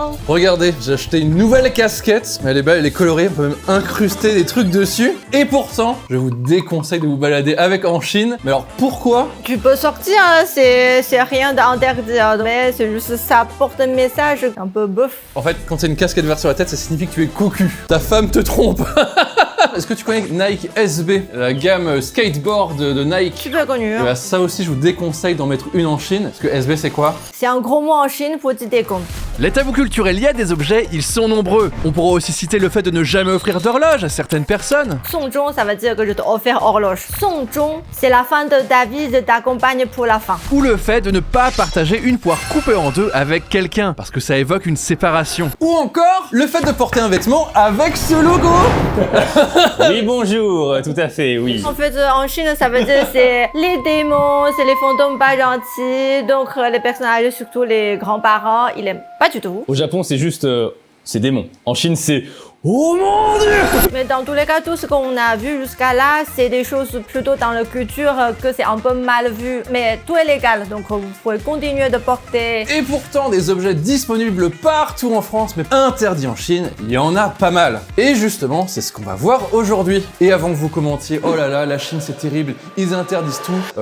Hello. Regardez, j'ai acheté une nouvelle casquette. Elle est belle, elle est colorée, on peut même incruster des trucs dessus. Et pourtant, je vous déconseille de vous balader avec en Chine. Mais alors pourquoi? Tu peux sortir, hein, c'est rien d'interdit, hein, mais c'est juste ça porte un message un peu bof. En fait, quand t'as une casquette verte sur la tête, ça signifie que tu es cocu. Ta femme te trompe. Est-ce que tu connais Nike SB, la gamme skateboard de Nike? Super connu. Et bah ça aussi, je vous déconseille d'en mettre une en Chine. Parce que SB, c'est quoi? C'est un gros mot en Chine pour dire des cons. Les tabous culturels liés à des objets, ils sont nombreux. On pourra aussi citer le fait de ne jamais offrir d'horloge à certaines personnes. Songzhong, ça veut dire que je te offre horloge. Songzhong, c'est la fin de ta vie, je t'accompagne pour la fin. Ou le fait de ne pas partager une poire coupée en deux avec quelqu'un, parce que ça évoque une séparation. Ou encore, le fait de porter un vêtement avec ce logo. Oui, bonjour, tout à fait, oui. En fait, en Chine, ça veut dire c'est les démons, c'est les fantômes pas gentils. Donc, les personnages, surtout les grands-parents, ils aiment pas du tout. Au Japon, c'est juste... c'est démon. En Chine, c'est... Oh mon Dieu! Mais dans tous les cas, tout ce qu'on a vu jusqu'à là, c'est des choses plutôt dans la culture que c'est un peu mal vu. Mais tout est légal, donc vous pouvez continuer de porter. Et pourtant, des objets disponibles partout en France, mais interdits en Chine, il y en a pas mal. Et justement, c'est ce qu'on va voir aujourd'hui. Et avant que vous commentiez, oh là là, la Chine c'est terrible, ils interdisent tout.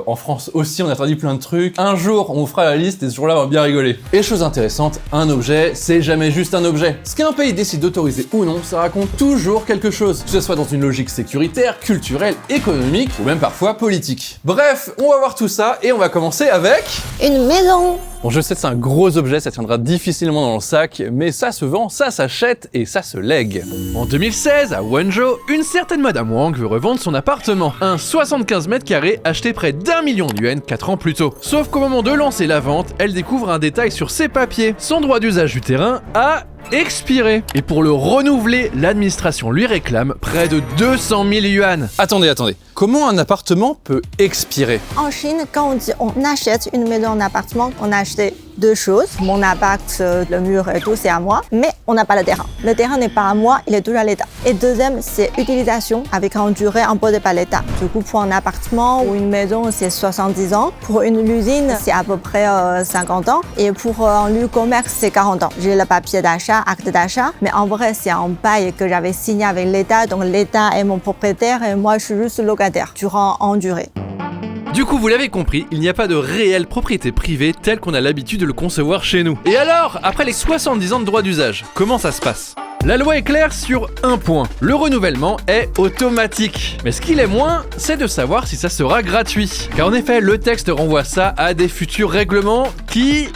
En France aussi, on interdit plein de trucs. Un jour, on vous fera la liste et ce jour-là, on va bien rigoler. Et chose intéressante, un objet, c'est jamais juste un objet. Ce qu'un pays décide d'autoriser ou non, ça raconte toujours quelque chose, que ce soit dans une logique sécuritaire, culturelle, économique ou même parfois politique. Bref, on va voir tout ça et on va commencer avec... Une maison. Bon, je sais que c'est un gros objet, ça tiendra difficilement dans le sac, mais ça se vend, ça s'achète et ça se lègue. En 2016, à Wenzhou, une certaine Madame Wang veut revendre son appartement. Un 75 mètres carrés acheté près d'1 million de yuan 4 ans plus tôt. Sauf qu'au moment de lancer la vente, elle découvre un détail sur ses papiers. Son droit d'usage du terrain a expiré. Et pour le renouveler, l'administration lui réclame près de 200 000 yuan. Attendez. Comment un appartement peut expirer? En Chine, quand on dit on achète une maison, un appartement, on a acheté deux choses. Mon appart, le mur et tout, c'est à moi, mais on n'a pas le terrain. Le terrain n'est pas à moi, il est toujours à l'État. Et deuxième, c'est utilisation avec une durée imposée par l'État. Du coup, pour un appartement ou une maison, c'est 70 ans. Pour une usine, c'est à peu près 50 ans. Et pour un lieu commerce, c'est 40 ans. J'ai le papier d'achat, acte d'achat, mais en vrai, c'est un bail que j'avais signé avec l'État. Donc l'État est mon propriétaire et moi, je suis juste locataire durant en durée. Du coup, vous l'avez compris, il n'y a pas de réelle propriété privée telle qu'on a l'habitude de le concevoir chez nous. Et alors, après les 70 ans de droit d'usage, comment ça se passe ? La loi est claire sur un point, le renouvellement est automatique. Mais ce qu'il est moins, c'est de savoir si ça sera gratuit. Car en effet, le texte renvoie ça à des futurs règlements qui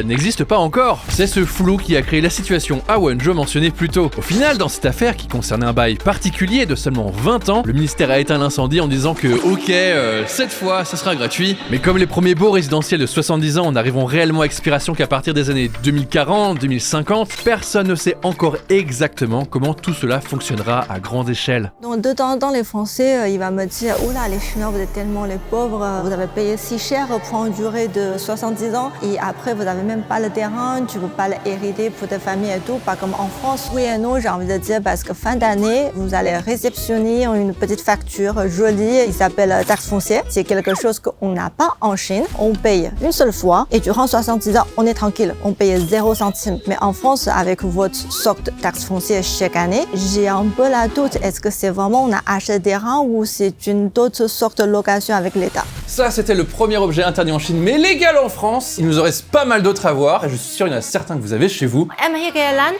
n'existent pas encore. C'est ce flou qui a créé la situation à Wenzhou mentionnée plus tôt. Au final, dans cette affaire qui concernait un bail particulier de seulement 20 ans, le ministère a éteint l'incendie en disant que ok, cette fois ça sera gratuit. Mais comme les premiers baux résidentiels de 70 ans n'arriveront réellement à expiration qu'à partir des années 2040, 2050, personne ne sait encore exactement comment tout cela fonctionnera à grande échelle. Donc de temps en temps, les Français, ils vont me dire « Oula, les Chinois, vous êtes tellement les pauvres, vous avez payé si cher pour une durée de 70 ans et après, vous n'avez même pas le terrain, tu ne peux pas l'hériter pour ta famille et tout, pas comme en France. » Oui et non, j'ai envie de dire parce que fin d'année, vous allez réceptionner une petite facture jolie, il s'appelle taxe foncière. C'est quelque chose qu'on n'a pas en Chine. On paye une seule fois et durant 70 ans, on est tranquille, on paye 0 centime. Mais en France, avec votre socle de taxe foncière chaque année, j'ai un peu la doute. Est-ce que c'est vraiment on a acheté des terrains ou c'est une autre sorte de location avec l'État? Ça, c'était le premier objet interdit en Chine, mais légal en France. Il nous en reste pas mal d'autres à voir, et je suis sûr qu'il y en a certains que vous avez chez vous.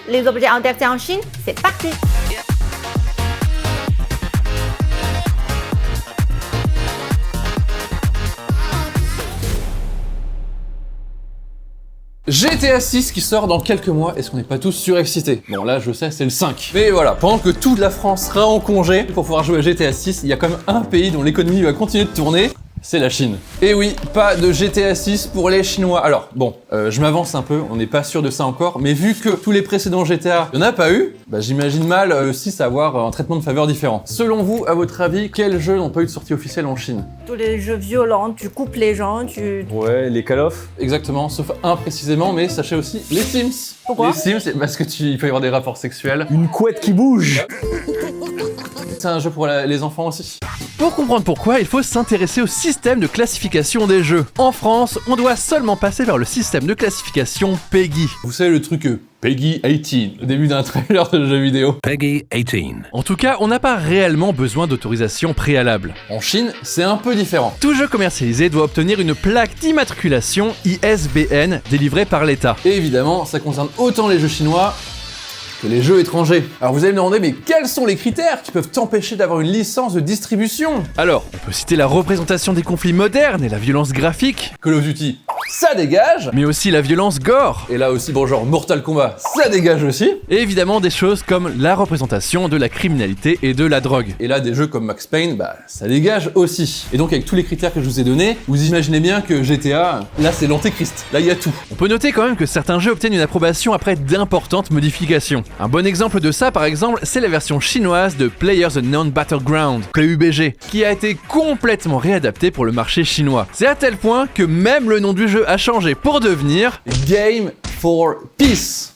Les objets interdits en Chine, c'est parti! GTA 6 qui sort dans quelques mois, est-ce qu'on n'est pas tous surexcités? Bon là je sais c'est le 5. Mais voilà, pendant que toute la France sera en congé pour pouvoir jouer à GTA 6, il y a quand même un pays dont l'économie va continuer de tourner, c'est la Chine. Et oui, pas de GTA 6 pour les Chinois. Alors bon, je m'avance un peu, on n'est pas sûr de ça encore, mais vu que tous les précédents GTA, il n'y en a pas eu, bah, j'imagine mal le 6 avoir un traitement de faveur différent. Selon vous, à votre avis, quels jeux n'ont pas eu de sortie officielle en Chine? Tous les jeux violents, tu coupes les gens, Ouais, les Call of. Exactement, sauf un précisément, mais sachez aussi les Sims. Pourquoi? Les Sims, c'est parce que il peut y avoir des rapports sexuels. Une couette qui bouge. C'est un jeu pour les enfants aussi. Pour comprendre pourquoi, il faut s'intéresser au système de classification des jeux. En France, on doit seulement passer par le système de classification PEGI. Vous savez le truc Peggy 18, au début d'un trailer de jeu vidéo. Peggy 18. En tout cas, on n'a pas réellement besoin d'autorisation préalable. En Chine, c'est un peu différent. Tout jeu commercialisé doit obtenir une plaque d'immatriculation ISBN délivrée par l'État. Et évidemment, ça concerne autant les jeux chinois que les jeux étrangers. Alors vous allez me demander, mais quels sont les critères qui peuvent t'empêcher d'avoir une licence de distribution? Alors, on peut citer la représentation des conflits modernes et la violence graphique, Call of Duty, ça dégage. mais aussi la violence gore, Et là aussi, bon genre Mortal Kombat, ça dégage aussi. et évidemment des choses comme la représentation de la criminalité et de la drogue. Et là, des jeux comme Max Payne, bah ça dégage aussi. Et donc avec tous les critères que je vous ai donnés, vous imaginez bien que GTA, là c'est l'antéchrist. Là il y a tout. On peut noter quand même que certains jeux obtiennent une approbation après d'importantes modifications. Un bon exemple de ça, par exemple, c'est la version chinoise de Players Unknown Battleground, PUBG, qui a été complètement réadaptée pour le marché chinois. C'est à tel point que même le nom du jeu a changé pour devenir Game for Peace.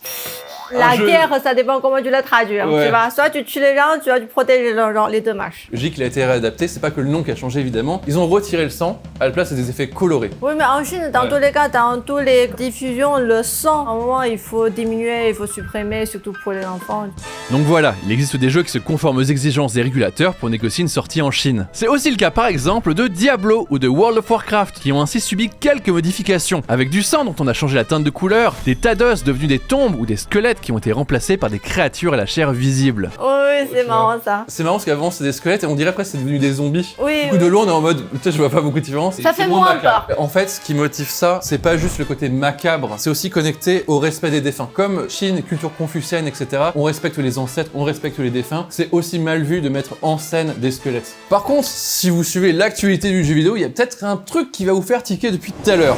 La jeu- guerre, ça dépend comment tu la traduis. hein, Ouais. Tu vois, soit tu tues les gens, soit tu protèges les gens, genre les deux marches. Logique, il a été réadapté, c'est pas que le nom qui a changé évidemment. Ils ont retiré le sang, à la place c'est des effets colorés. Oui, mais en Chine, dans Ouais. tous les cas, dans toutes les diffusions, le sang, à un moment, il faut diminuer, il faut supprimer, surtout pour les enfants. Donc voilà, il existe des jeux qui se conforment aux exigences des régulateurs pour négocier une sortie en Chine. C'est aussi le cas par exemple de Diablo ou de World of Warcraft qui ont ainsi subi quelques modifications, avec du sang dont on a changé la teinte de couleur, des tas d'os devenus des tombes ou des squelettes qui ont été remplacés par des créatures à la chair visible. Oui, c'est marrant ça. C'est marrant parce qu'avant c'était des squelettes et on dirait presque c'est devenu des zombies. Oui, Du coup, de loin on est en mode, peut-être je vois pas beaucoup de différence. Ça C'est fait moins macabre. En fait, ce qui motive ça, c'est pas juste le côté macabre, c'est aussi connecté au respect des défunts. Comme Chine, culture confucienne, etc., on respecte les ancêtres, on respecte les défunts, c'est aussi mal vu de mettre en scène des squelettes. Par contre, si vous suivez l'actualité du jeu vidéo, il y a peut-être un truc qui va vous faire tiquer depuis tout à l'heure.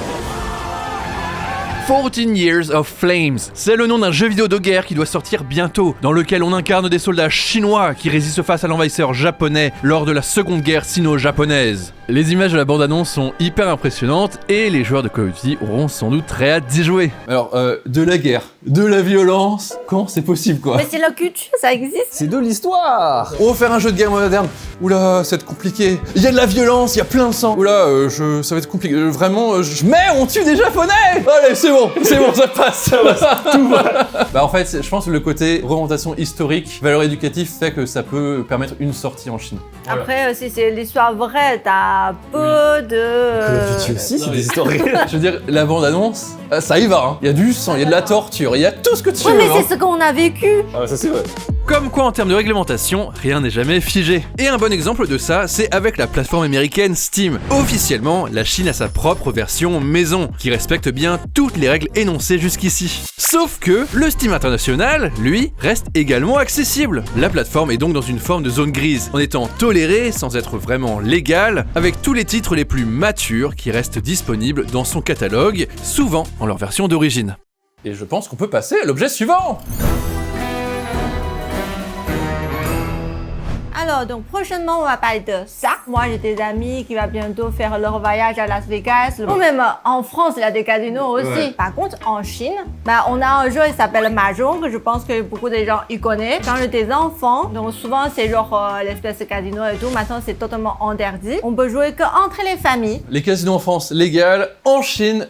14 Years of Flames, c'est le nom d'un jeu vidéo de guerre qui doit sortir bientôt, dans lequel on incarne des soldats chinois qui résistent face à l'envahisseur japonais lors de la seconde guerre sino-japonaise. Les images de la bande-annonce sont hyper impressionnantes et les joueurs de Call of Duty auront sans doute très hâte d'y jouer. Alors, de la guerre, de la violence, comment c'est possible quoi? Mais c'est la culture, ça existe. C'est de l'histoire. On va faire un jeu de guerre moderne. Oula, ça va être compliqué. Il y a de la violence, il y a plein de sang. Oula, ça va être compliqué. Vraiment, mais on tue des japonais. Allez, c'est bon, ça passe. Tout va. Bah en fait, je pense que le côté représentation historique, valeur éducative fait que ça peut permettre une sortie en Chine. Après, si c'est l'histoire vraie, t'as peu de... Call of Duty aussi, c'est des histoires réelles. Je veux dire, la bande-annonce, ça y va. Hein. Il y a du sang, il y a de la torture, il y a tout ce que tu Oui, veux. mais hein. c'est ce qu'on a vécu. Ah, ça c'est vrai. Comme quoi en termes de réglementation, rien n'est jamais figé. Et un bon exemple de ça, c'est avec la plateforme américaine Steam. Officiellement, la Chine a sa propre version maison, qui respecte bien toutes les règles énoncées jusqu'ici. Sauf que le Steam international, lui, reste également accessible. La plateforme est donc dans une forme de zone grise, en étant tolérée sans être vraiment légale, avec tous les titres les plus matures qui restent disponibles dans son catalogue, souvent en leur version d'origine. Et je pense qu'on peut passer à l'objet suivant. Alors, donc prochainement, on va parler de ça. Moi, j'ai des amis qui vont bientôt faire leur voyage à Las Vegas. Ou même en France, il y a des casinos aussi. Ouais. Par contre, en Chine, on a un jeu qui s'appelle Mahjong, que je pense que beaucoup de gens y connaissent. Quand j'étais enfant, donc souvent, c'est genre l'espèce de casino et tout. Maintenant, c'est totalement interdit. On peut jouer que entre les familles. Les casinos en France, légal. En Chine,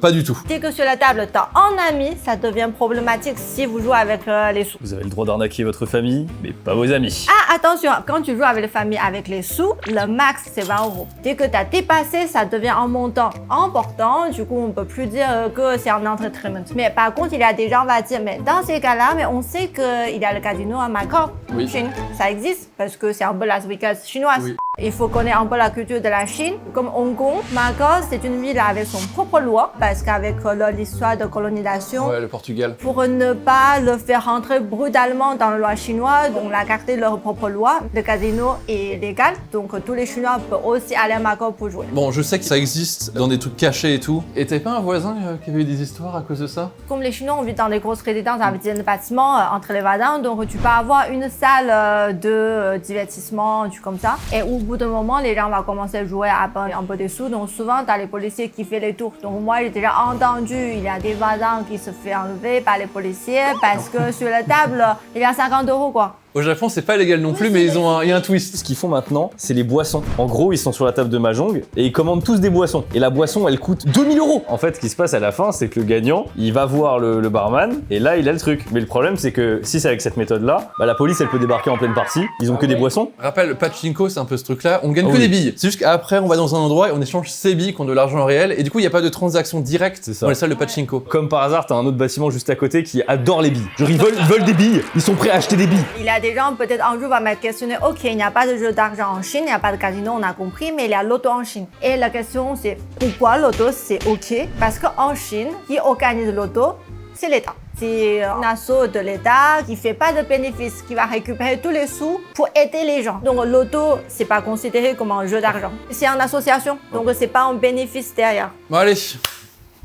pas du tout. Dès que sur la table, t'as un ami, ça devient problématique si vous jouez avec les sous. Vous avez le droit d'arnaquer votre famille, mais pas vos amis. Ah, attention, quand tu joues avec les familles avec les sous, le max c'est 20 €. Dès que tu as dépassé, ça devient un montant important. Du coup, on peut plus dire que c'est un entertainment. Mais par contre, il y a des gens qui vont dire, mais dans ces cas-là, mais on sait qu'il y a le casino à Macao, Oui. Chine. Ça existe parce que c'est un peu Las Vegas chinoise. Oui. Il faut connaître un peu la culture de la Chine. Comme Hong Kong, Macao, c'est une ville avec son propre loi parce qu'avec l'histoire de colonisation, Ouais, le Portugal. pour ne pas le faire rentrer brutalement dans la loi chinoise, on a gardé leur propre loi. Le casino est légal, donc tous les Chinois peuvent aussi aller à Macao pour jouer. Bon, je sais que ça existe dans des trucs cachés et tout. Et t'avais pas un voisin qui avait eu des histoires à cause de ça? Comme les Chinois, on vit dans des grosses résidences avec des bâtiments entre les voisins, donc tu peux avoir une salle de divertissement, du comme ça. Et au bout d'un moment, les gens vont commencer à jouer à un peu des sous, donc souvent, t'as les policiers qui font les tours. Donc moi, j'ai déjà entendu, il y a des voisins qui se font enlever par les policiers parce que sur la table, il y a 50 € quoi. Au Japon, c'est pas légal non plus, mais il y a un twist. Ce qu'ils font maintenant, c'est les boissons. En gros, ils sont sur la table de Mahjong et ils commandent tous des boissons. Et la boisson, elle coûte 2000 €. En fait, ce qui se passe à la fin, c'est que le gagnant, il va voir le barman et là, il a le truc. Mais le problème, c'est que si c'est avec cette méthode-là, bah, la police, elle peut débarquer en pleine partie. Ils ont que des boissons. Rappelle, le pachinko, c'est un peu ce truc-là. On gagne que Oui. des billes. C'est juste qu'après, on va dans un endroit et on échange ces billes contre de l'argent réel. Et du coup, il n'y a pas de transaction directe C'est ça. dans les salles de pachinko. Comme par hasard, t'as un autre bâtiment juste à côté qui adore les billes. Genre, ils veulent des billes. Ils sont prêts à acheter des billes. Il y a des gens, peut-être un jour, va me questionner, ok, il n'y a pas de jeu d'argent en Chine, il n'y a pas de casino, on a compris, mais il y a l'auto en Chine. Et la question, c'est pourquoi l'auto, c'est ok? Parce qu'en Chine, qui organise l'auto, c'est l'État. C'est un assaut de l'État qui fait pas de bénéfices, qui va récupérer tous les sous pour aider les gens. Donc l'auto, c'est pas considéré comme un jeu d'argent. C'est une association, donc c'est pas un bénéfice derrière. Bon, allez,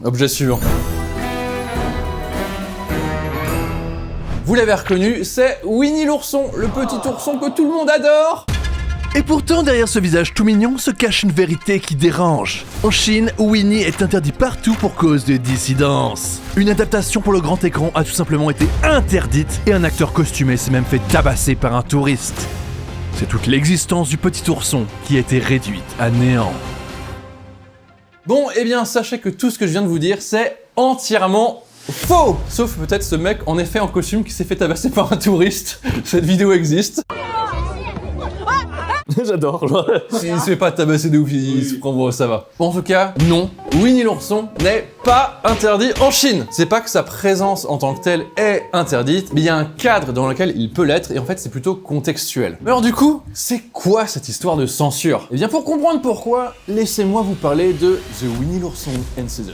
objet suivant. Vous l'avez reconnu, c'est Winnie l'ourson, le petit ourson que tout le monde adore. Et pourtant, derrière ce visage tout mignon se cache une vérité qui dérange. En Chine, Winnie est interdit partout pour cause de dissidence. Une adaptation pour le grand écran a tout simplement été interdite et un acteur costumé s'est même fait tabasser par un touriste. C'est toute l'existence du petit ourson qui a été réduite à néant. Bon, eh bien, sachez que tout ce que je viens de vous dire, c'est entièrement faux. Sauf peut-être ce mec, en effet, en costume qui s'est fait tabasser par un touriste. Cette vidéo existe. J'adore. Genre. Il se fait pas tabasser de ouf, il se prend, bon, ça va. En tout cas, non, Winnie l'ourson n'est pas interdit en Chine. C'est pas que sa présence en tant que telle est interdite, mais il y a un cadre dans lequel il peut l'être, et en fait, c'est plutôt contextuel. Mais alors du coup, c'est quoi cette histoire de censure? Eh bien, pour comprendre pourquoi, laissez-moi vous parler de The Winnie l'ourson Incident.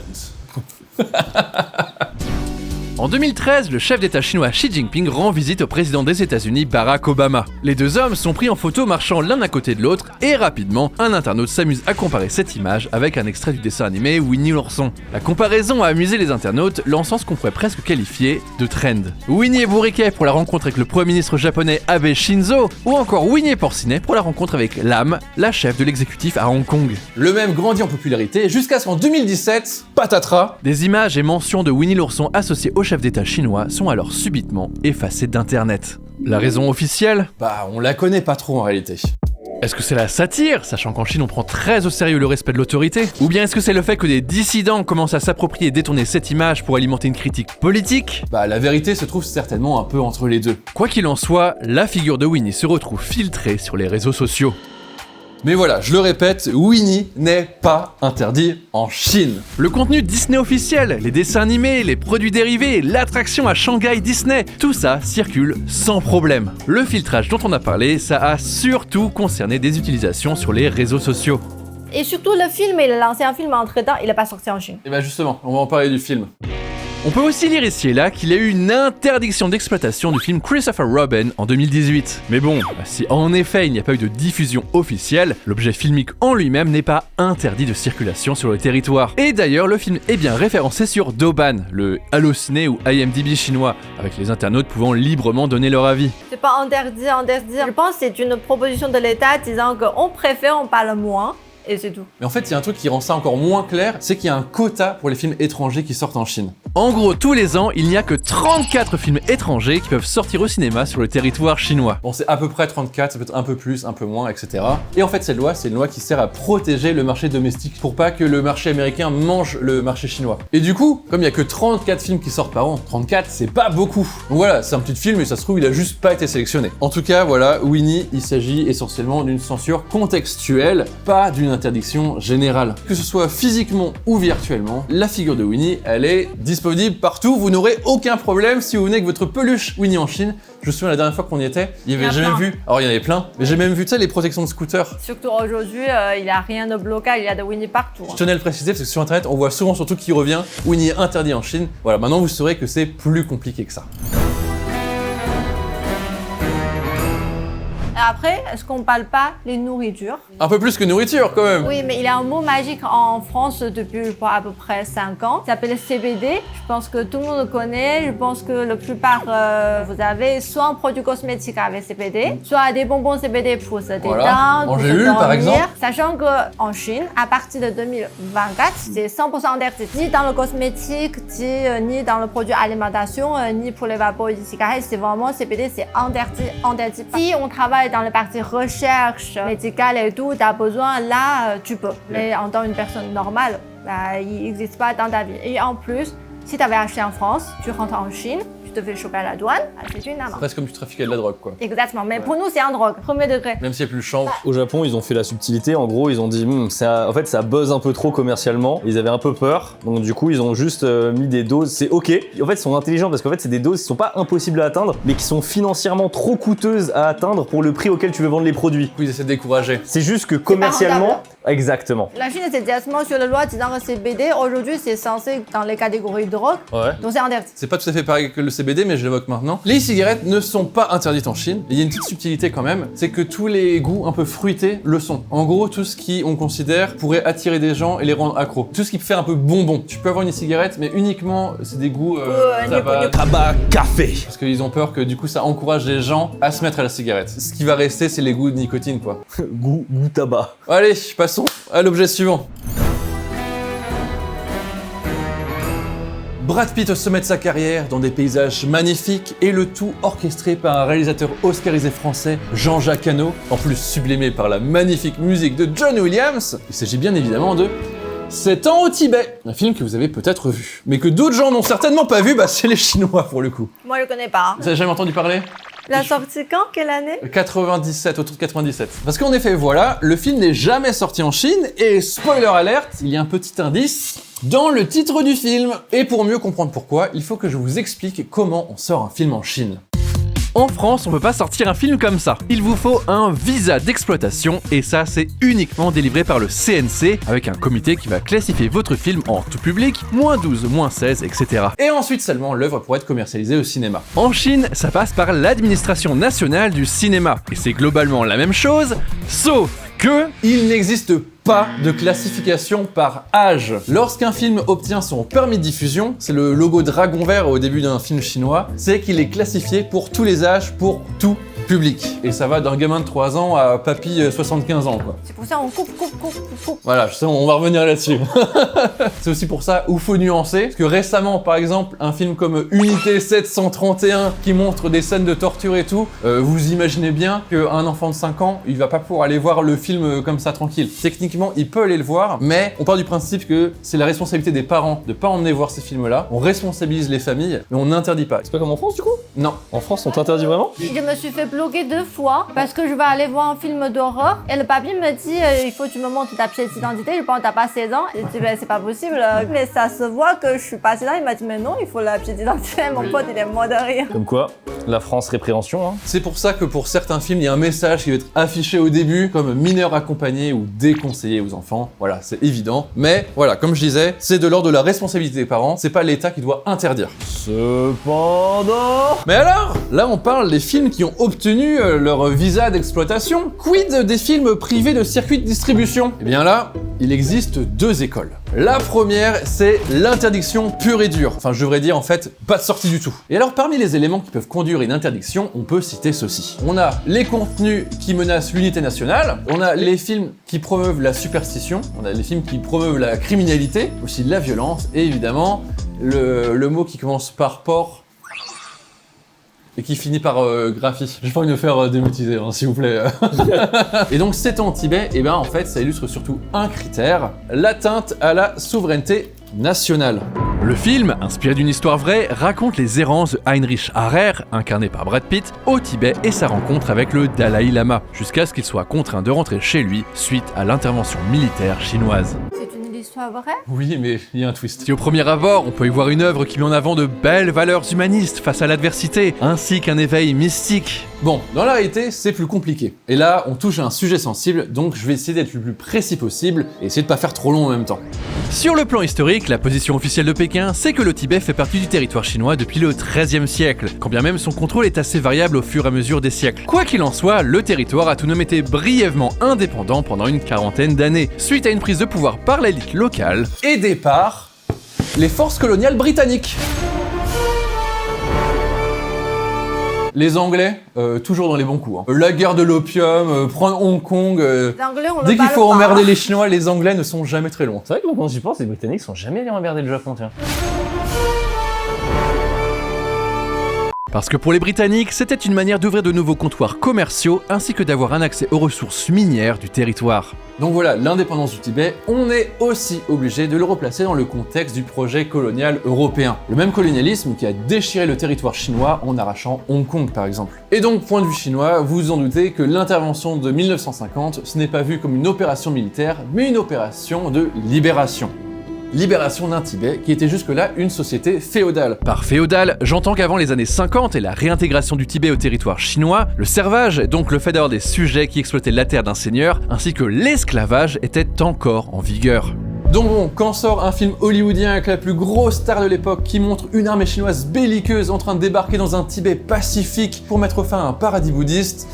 En 2013, le chef d'État chinois Xi Jinping rend visite au président des États-Unis Barack Obama. Les deux hommes sont pris en photo marchant l'un à côté de l'autre et rapidement, un internaute s'amuse à comparer cette image avec un extrait du dessin animé Winnie l'ourson. La comparaison a amusé les internautes, lançant ce qu'on pourrait presque qualifier de trend. Winnie est bourriquet pour la rencontre avec le premier ministre japonais Abe Shinzo, ou encore Winnie est porcinet pour la rencontre avec Lam, la chef de l'exécutif à Hong Kong. Le même grandit en popularité jusqu'à ce qu'en 2017, patatras, Des images et mentions de Winnie l'ourson associées au chef d'État chinois sont alors subitement effacées d'internet. La raison officielle? bah on la connaît pas trop en réalité. Est-ce que c'est la satire, sachant qu'en Chine on prend très au sérieux le respect de l'autorité? Ou bien est-ce que c'est le fait que des dissidents commencent à s'approprier et détourner cette image pour alimenter une critique politique? Bah la vérité se trouve certainement un peu entre les deux. Quoi qu'il en soit, la figure de Winnie se retrouve filtrée sur les réseaux sociaux. Mais voilà, je le répète, Winnie n'est pas interdit en Chine. Le contenu Disney officiel, les dessins animés, les produits dérivés, l'attraction à Shanghai Disney, tout ça circule sans problème. Le filtrage dont on a parlé, ça a surtout concerné des utilisations sur les réseaux sociaux. Et surtout, le film, il a lancé un film entre-temps, il n'est pas sorti en Chine. Et bah justement, on va en parler du film. On peut aussi lire ici et là qu'il y a eu une interdiction d'exploitation du film Christopher Robin en 2018. Mais bon, si en effet il n'y a pas eu de diffusion officielle, l'objet filmique en lui-même n'est pas interdit de circulation sur le territoire. Et d'ailleurs, le film est bien référencé sur Douban, le Allociné ou IMDb chinois, avec les internautes pouvant librement donner leur avis. C'est pas interdit. Je pense que c'est une proposition de l'État disant qu'on préfère, on parle moins. Et c'est tout. Mais en fait, il y a un truc qui rend ça encore moins clair, c'est qu'il y a un quota pour les films étrangers qui sortent en Chine. En gros, tous les ans, il n'y a que 34 films étrangers qui peuvent sortir au cinéma sur le territoire chinois. Bon, c'est à peu près 34, ça peut être un peu plus, un peu moins, etc. Et en fait, cette loi, c'est une loi qui sert à protéger le marché domestique pour pas que le marché américain mange le marché chinois. Et du coup, comme il y a que 34 films qui sortent par an, 34, c'est pas beaucoup. Donc voilà, c'est un petit film et ça se trouve, il a juste pas été sélectionné. En tout cas, voilà, Winnie, il s'agit essentiellement d'une censure contextuelle, pas d'une interdiction générale. Que ce soit physiquement ou virtuellement, la figure de Winnie, elle est disponible partout, vous n'aurez aucun problème si vous venez avec votre peluche Winnie en Chine. Je me souviens la dernière fois qu'on y était, il y avait jamais vu, alors il y en avait plein, mais j'ai même vu, tu sais, les protections de scooter. Surtout aujourd'hui, il n'y a rien de blocage, il y a de Winnie partout. Je tenais à le préciser parce que sur internet, on voit souvent surtout qui revient, Winnie est interdit en Chine. Voilà, maintenant vous saurez que c'est plus compliqué que ça. Après, est-ce qu'on parle pas les nourritures? Un peu plus que nourriture quand même. Oui, mais il y a un mot magique en France depuis je crois, à peu près 5 ans. Ça s'appelle CBD. Je pense que tout le monde le connaît. Je pense que la plupart, vous avez soit un produit cosmétique avec CBD, soit des bonbons CBD pour se détendre, pour se Angélule, par exemple. Sachant qu'en Chine, à partir de 2024, c'est 100% interdit. Ni dans le cosmétique, ni dans le produit alimentation, ni pour les vapeurs de cigarettes. C'est vraiment CBD, c'est interdit. Si on travaille dans la partie recherche médicale et tout, tu as besoin, là, tu peux. Mais en tant qu'une personne normale, bah, il n'existe pas dans ta vie. Et en plus, si tu avais acheté en France, tu rentres en Chine, tu te fais choper à la douane, c'est une amende. Presque comme tu trafiquais de la drogue, quoi. Exactement, mais pour nous, c'est un drogue, premier degré. Même s'il n'y a plus le change. Au Japon, ils ont fait la subtilité. En gros, ils ont dit, en fait, ça buzz un peu trop commercialement. Ils avaient un peu peur. Donc, du coup, ils ont juste mis des doses. C'est OK. En fait, ils sont intelligents parce qu'en fait, c'est des doses qui sont pas impossibles à atteindre, mais qui sont financièrement trop coûteuses à atteindre pour le prix auquel tu veux vendre les produits. Ils essaient de décourager. C'est juste que commercialement. Exactement. La Chine était directement sur la loi disant que CBD, aujourd'hui, c'est censé dans les catégories de drogue. Ouais. Donc, c'est interdit. C'est pas tout à fait pareil que le CBD, mais je l'évoque maintenant. Les cigarettes ne sont pas interdites en Chine. Il y a une petite subtilité quand même, c'est que tous les goûts un peu fruités le sont. En gros, tout ce qui, on considère, pourrait attirer des gens et les rendre accros. Tout ce qui peut faire un peu bonbon. Tu peux avoir une cigarette, mais uniquement, c'est des goûts Tabac, café. parce qu'ils ont peur que du coup, ça encourage les gens à se mettre à la cigarette. Ce qui va rester, c'est les goûts de nicotine, quoi. goût tabac. Allez, passons à l'objet suivant. Brad Pitt au sommet de sa carrière, dans des paysages magnifiques, et le tout orchestré par un réalisateur oscarisé français, Jean-Jacques Hano, en plus sublimé par la magnifique musique de John Williams. Il s'agit bien évidemment de 7 ans au Tibet, un film que vous avez peut-être vu, mais que d'autres gens n'ont certainement pas vu, c'est les Chinois pour le coup. Moi, je connais pas. Vous avez jamais entendu parler ? La sortie quand? Quelle année? 97, autour de 97. Parce qu'en effet, voilà, le film n'est jamais sorti en Chine, et spoiler alert, il y a un petit indice dans le titre du film. Et pour mieux comprendre pourquoi, il faut que je vous explique comment on sort un film en Chine. En France, on peut pas sortir un film comme ça. Il vous faut un visa d'exploitation et ça, c'est uniquement délivré par le CNC avec un comité qui va classifier votre film en tout public, -12, -16, etc. Et ensuite seulement, l'œuvre pourra être commercialisée au cinéma. En Chine, ça passe par l'administration nationale du cinéma et c'est globalement la même chose, sauf que Il n'existe pas de classification par âge. Lorsqu'un film obtient son permis de diffusion, c'est le logo dragon vert au début d'un film chinois, c'est qu'il est classifié pour tous les âges, pour tout public. Et ça va d'un gamin de 3 ans à papy 75 ans, quoi. C'est pour ça qu'on coupe. Voilà, je sais, on va revenir là-dessus. C'est aussi pour ça où faut nuancer, parce que récemment, par exemple, un film comme Unité 731 qui montre des scènes de torture et tout, vous imaginez bien qu'un enfant de 5 ans, il va pas pouvoir aller voir le film comme ça tranquille. Techniquement, il peut aller le voir, mais on part du principe que c'est la responsabilité des parents de pas emmener voir ces films-là. On responsabilise les familles, mais on n'interdit pas. C'est pas comme en France du coup? Non. En France, on t'interdit vraiment? Je me suis fait bloquer 2 fois parce que je vais aller voir un film d'horreur et le papier me dit il faut que tu me montres ta pièce d'identité. Je pense que t'as pas 16 ans. J'ai dit ben, c'est pas possible, mais ça se voit que je suis pas 16 ans. Il m'a dit mais non, il faut la pièce d'identité. Mon pote il est mort de rire. Comme quoi, la France répréhension, hein. C'est pour ça que pour certains films, il y a un message qui va être affiché au début comme mineur accompagné ou déconseillé aux enfants. Voilà, c'est évident. Mais voilà, comme je disais, c'est de l'ordre de la responsabilité des parents. C'est pas l'État qui doit interdire. Cependant... Mais alors, là on parle des films qui ont obtenu leur visa d'exploitation. Quid des films privés de circuit de distribution? Eh bien là, il existe 2 écoles. La première, c'est l'interdiction pure et dure. Enfin, je devrais dire en fait, pas de sortie du tout. Et alors, parmi les éléments qui peuvent conduire à une interdiction, on peut citer ceci. On a les contenus qui menacent l'unité nationale, on a les films qui promeuvent la superstition, on a les films qui promeuvent la criminalité, aussi la violence, et évidemment, le mot qui commence par porc, et qui finit par graphie. J'ai pas envie de faire démonétiser, hein, s'il vous plaît. Et donc 7 ans au Tibet, et ben en fait ça illustre surtout un critère, l'atteinte à la souveraineté nationale. le film, inspiré d'une histoire vraie, raconte les errances de Heinrich Harrer, incarné par Brad Pitt, au Tibet et sa rencontre avec le Dalai Lama, jusqu'à ce qu'il soit contraint de rentrer chez lui suite à l'intervention militaire chinoise. C'est une l'histoire vraie? Oui, mais il y a un twist. Si au premier abord, on peut y voir une œuvre qui met en avant de belles valeurs humanistes face à l'adversité, ainsi qu'un éveil mystique. Bon, dans la réalité, c'est plus compliqué. Et là, on touche à un sujet sensible, donc je vais essayer d'être le plus précis possible et essayer de pas faire trop long en même temps. Sur le plan historique, la position officielle de Pékin, c'est que le Tibet fait partie du territoire chinois depuis le XIIIe siècle, quand bien même son contrôle est assez variable au fur et à mesure des siècles. Quoi qu'il en soit, le territoire a tout de même été brièvement indépendant pendant une quarantaine d'années, suite à une prise de pouvoir par l'élite locale. Aidé par les forces coloniales britanniques. Les Anglais, toujours dans les bons coups. Hein. La guerre de l'opium, prendre Hong Kong. Les Anglais, on Dès le qu'il faut parle pas. emmerder les Chinois, les Anglais ne sont jamais très loin. C'est vrai que quand j'y pense, les Britanniques sont jamais allés emmerder le Japon, tiens. Parce que pour les Britanniques, c'était une manière d'ouvrir de nouveaux comptoirs commerciaux ainsi que d'avoir un accès aux ressources minières du territoire. Donc voilà, l'indépendance du Tibet, on est aussi obligé de le replacer dans le contexte du projet colonial européen. Le même colonialisme qui a déchiré le territoire chinois en arrachant Hong Kong par exemple. Et donc, point de vue chinois, vous vous en doutez que l'intervention de 1950, ce n'est pas vu comme une opération militaire, mais une opération de libération. Libération d'un Tibet qui était jusque-là une société féodale. Par féodal, j'entends qu'avant les années 50 et la réintégration du Tibet au territoire chinois, le servage, donc le fait d'avoir des sujets qui exploitaient la terre d'un seigneur, ainsi que l'esclavage était encore en vigueur. Donc bon, quand sort un film hollywoodien avec la plus grosse star de l'époque qui montre une armée chinoise belliqueuse en train de débarquer dans un Tibet pacifique pour mettre fin à un paradis bouddhiste,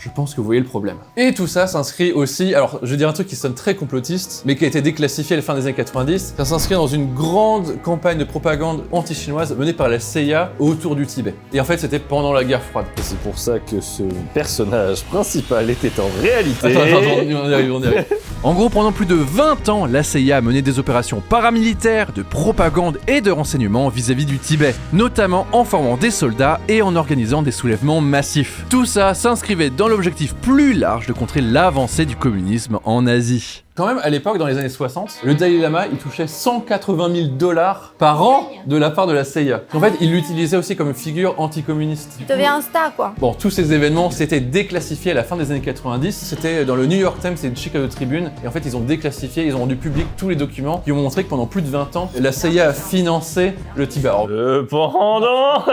je pense que vous voyez le problème. Et tout ça s'inscrit aussi, alors je vais dire un truc qui sonne très complotiste, mais qui a été déclassifié à la fin des années 90, ça s'inscrit dans une grande campagne de propagande anti-chinoise menée par la CIA autour du Tibet. Et en fait, c'était pendant la guerre froide. Et c'est pour ça que ce personnage principal était en réalité... Attends, on y arrive. En gros, pendant plus de 20 ans, la CIA a mené des opérations paramilitaires, de propagande et de renseignement vis-à-vis du Tibet, notamment en formant des soldats et en organisant des soulèvements massifs. Tout ça s'inscrivait dans l'objectif plus large de contrer l'avancée du communisme en Asie. Quand même, à l'époque, dans les années 60, le Dalai Lama, il touchait 180 000 $ par an de la part de la CIA. En fait, il l'utilisait aussi comme figure anticommuniste. Tu deviens un star, quoi. Bon, tous ces événements s'étaient déclassifiés à la fin des années 90. C'était dans le New York Times et le Chicago Tribune. Et en fait, ils ont déclassifié, ils ont rendu public tous les documents qui ont montré que pendant plus de 20 ans, la CIA a financé le Tibet. Alors, Pendant...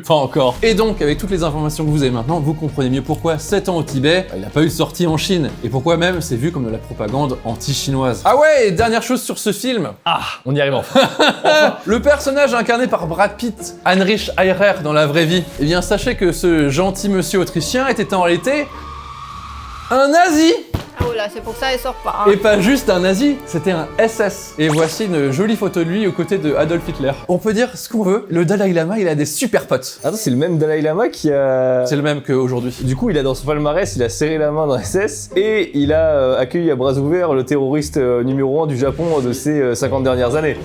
pas encore. Et donc, avec toutes les informations que vous avez maintenant, vous comprenez mieux pourquoi 7 ans au Tibet, il n'a pas eu de sortie en Chine. Et pourquoi même c'est vu comme de la propagande anti-chinoise. Ah ouais, et dernière chose sur ce film. Ah, on y arrive enfin. Le personnage incarné par Brad Pitt, Heinrich Heirer dans la vraie vie, eh bien sachez que ce gentil monsieur autrichien était en réalité un nazi. Oh là, c'est pour ça il sort pas. Hein. Et pas juste un nazi, c'était un SS. Et voici une jolie photo de lui aux côtés de Adolf Hitler. On peut dire ce qu'on veut, le Dalai Lama, il a des super potes. Attends, c'est le même Dalai Lama qui a... C'est le même qu'aujourd'hui. Du coup, il a dans son palmarès, il a serré la main dans SS et il a accueilli à bras ouverts le terroriste numéro 1 du Japon de ces 50 dernières années.